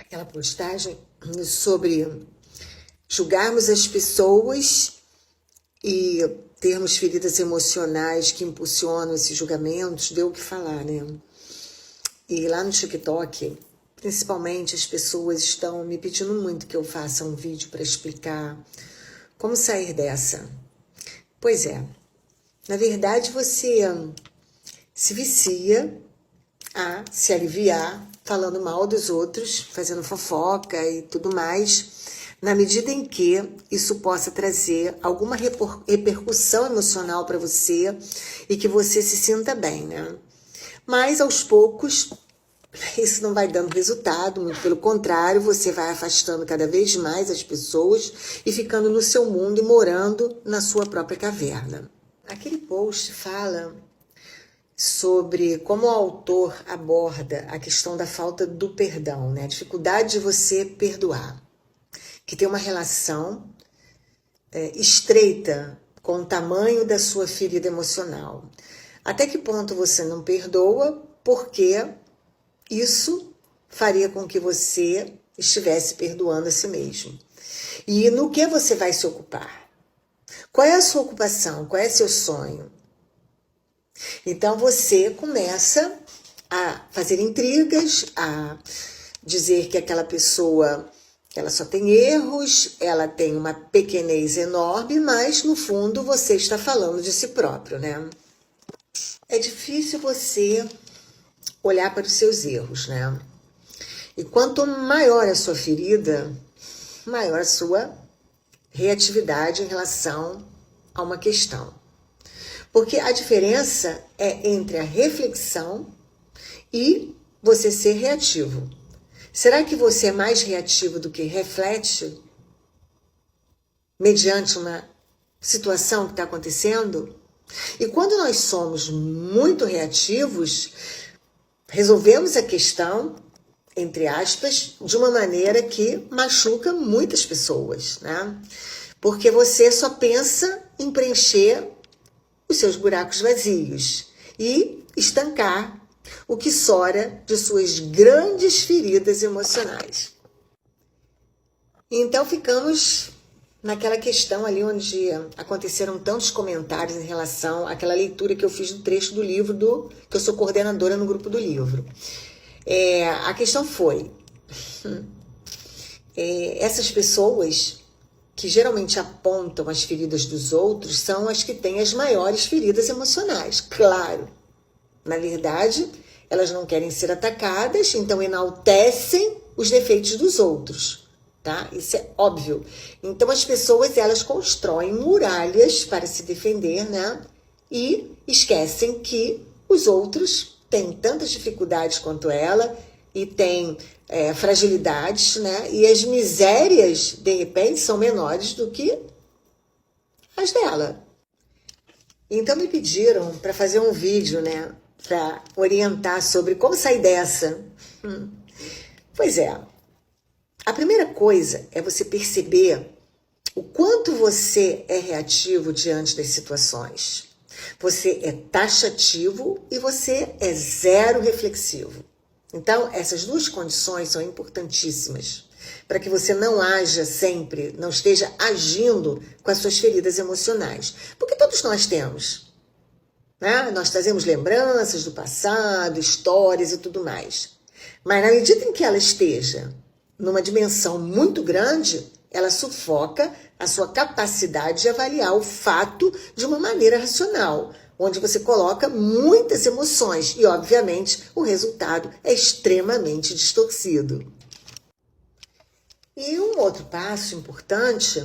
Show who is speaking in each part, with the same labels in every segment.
Speaker 1: aquela postagem sobre julgarmos as pessoas e termos feridas emocionais que impulsionam esses julgamentos, deu o que falar, né? E lá no TikTok, principalmente, as pessoas estão me pedindo muito que eu faça um vídeo para explicar como sair dessa. Pois é, na verdade você se vicia a se aliviar falando mal dos outros, fazendo fofoca e tudo mais, na medida em que isso possa trazer alguma repercussão emocional para você e que você se sinta bem, né? Mas aos poucos isso não vai dando resultado, muito pelo contrário, você vai afastando cada vez mais as pessoas e ficando no seu mundo e morando na sua própria caverna. Aquele post fala sobre como o autor aborda a questão da falta do perdão, né? A dificuldade de você perdoar, que tem uma relação estreita com o tamanho da sua ferida emocional. Até que ponto você não perdoa, porque isso faria com que você estivesse perdoando a si mesmo. E no que você vai se ocupar? Qual é a sua ocupação? Qual é seu sonho? Então você começa a fazer intrigas, a dizer que aquela pessoa, ela só tem erros, ela tem uma pequenez enorme, mas no fundo você está falando de si próprio, né? É difícil você olhar para os seus erros, né? E quanto maior a sua ferida, maior a sua reatividade em relação a uma questão. Porque a diferença é entre a reflexão e você ser reativo. Será que você é mais reativo do que reflete mediante uma situação que está acontecendo? E quando nós somos muito reativos, resolvemos a questão, entre aspas, de uma maneira que machuca muitas pessoas, né? Porque você só pensa em preencher os seus buracos vazios e estancar o que sora de suas grandes feridas emocionais. Então ficamos naquela questão ali onde aconteceram tantos comentários em relação àquela leitura que eu fiz do trecho do livro, que eu sou coordenadora no grupo do livro. A questão foi, essas pessoas que geralmente apontam as feridas dos outros são as que têm as maiores feridas emocionais. Claro, na verdade, elas não querem ser atacadas, então enaltecem os defeitos dos outros, tá? Isso é óbvio. Então as pessoas, elas constroem muralhas para se defender, né? E esquecem que os outros têm tantas dificuldades quanto ela e têm fragilidades, né? E as misérias, de repente, são menores do que as dela. Então me pediram para fazer um vídeo, né? Para orientar sobre como sair dessa. Pois é. A primeira coisa é você perceber o quanto você é reativo diante das situações. Você é taxativo e você é zero reflexivo. Então, essas duas condições são importantíssimas para que você não haja sempre, não esteja agindo com as suas feridas emocionais. Porque todos nós temos, né? Nós trazemos lembranças do passado, histórias e tudo mais. Mas na medida em que ela esteja numa dimensão muito grande, ela sufoca a sua capacidade de avaliar o fato de uma maneira racional, onde você coloca muitas emoções e, obviamente, o resultado é extremamente distorcido. E um outro passo importante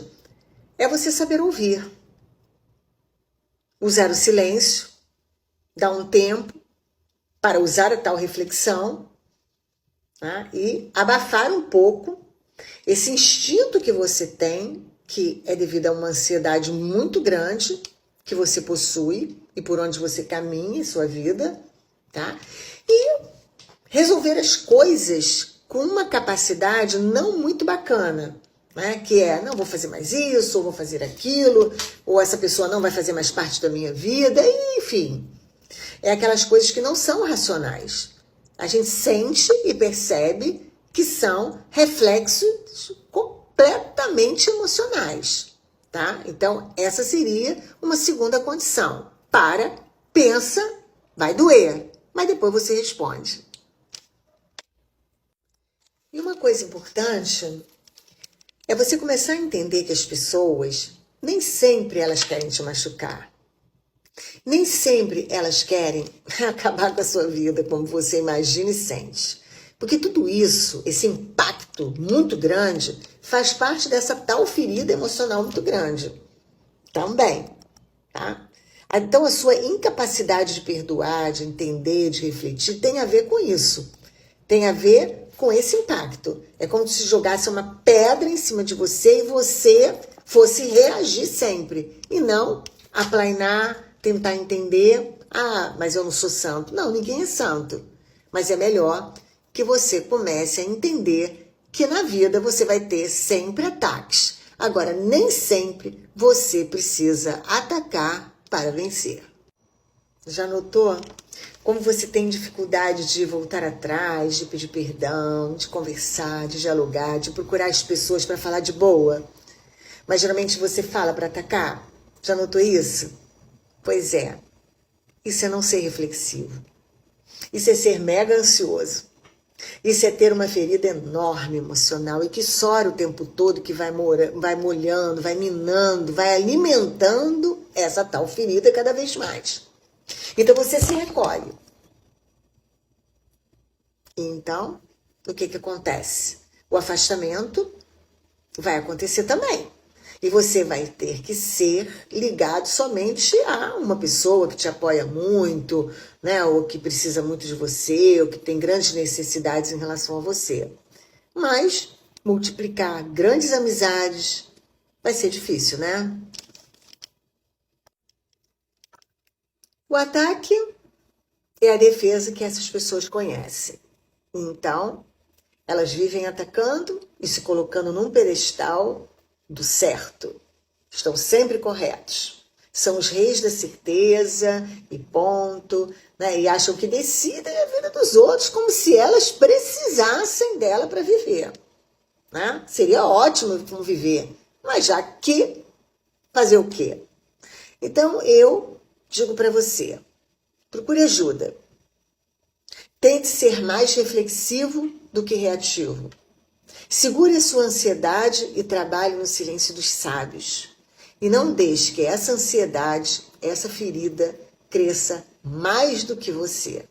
Speaker 1: é você saber ouvir. Usar o silêncio, dar um tempo para usar a tal reflexão, né? E abafar um pouco esse instinto que você tem, que é devido a uma ansiedade muito grande que você possui e por onde você caminha em sua vida, tá? E resolver as coisas com uma capacidade não muito bacana, né? Que é, não vou fazer mais isso, ou vou fazer aquilo, ou essa pessoa não vai fazer mais parte da minha vida, enfim. É aquelas coisas que não são racionais. A gente sente e percebe que são reflexos completamente emocionais, tá? Então, essa seria uma segunda condição. Para, pensa, vai doer, mas depois você responde. E uma coisa importante é você começar a entender que as pessoas, nem sempre elas querem te machucar. Nem sempre elas querem acabar com a sua vida como você imagina e sente. Porque tudo isso, esse impacto muito grande, faz parte dessa tal ferida emocional muito grande. Também, tá? Então, a sua incapacidade de perdoar, de entender, de refletir, tem a ver com isso. Tem a ver com esse impacto. É como se jogasse uma pedra em cima de você e você fosse reagir sempre. E não aplainar, tentar entender. Ah, mas eu não sou santo. Não, ninguém é santo. Mas é melhor que você comece a entender que na vida você vai ter sempre ataques. Agora, nem sempre você precisa atacar para vencer. Já notou como você tem dificuldade de voltar atrás, de pedir perdão, de conversar, de dialogar, de procurar as pessoas para falar de boa? Mas geralmente você fala para atacar? Já notou isso? Pois é, isso é não ser reflexivo. Isso é ser mega ansioso. Isso é ter uma ferida enorme emocional e que sora o tempo todo, que vai molhando, vai minando, vai alimentando essa tal ferida cada vez mais. Então você se recolhe. Então, o que acontece? O afastamento vai acontecer também. E você vai ter que ser ligado somente a uma pessoa que te apoia muito, né? Ou que precisa muito de você, ou que tem grandes necessidades em relação a você. Mas multiplicar grandes amizades vai ser difícil, né? O ataque é a defesa que essas pessoas conhecem. Então, elas vivem atacando e se colocando num pedestal do certo. Estão sempre corretos. São os reis da certeza e ponto, né? E acham que decidem a vida dos outros como se elas precisassem dela para viver, né? Seria ótimo conviver, mas já que fazer o quê? Então eu digo para você, procure ajuda. Tente ser mais reflexivo do que reativo. Segure a sua ansiedade e trabalhe no silêncio dos sábios. E não deixe que essa ansiedade, essa ferida, cresça mais do que você.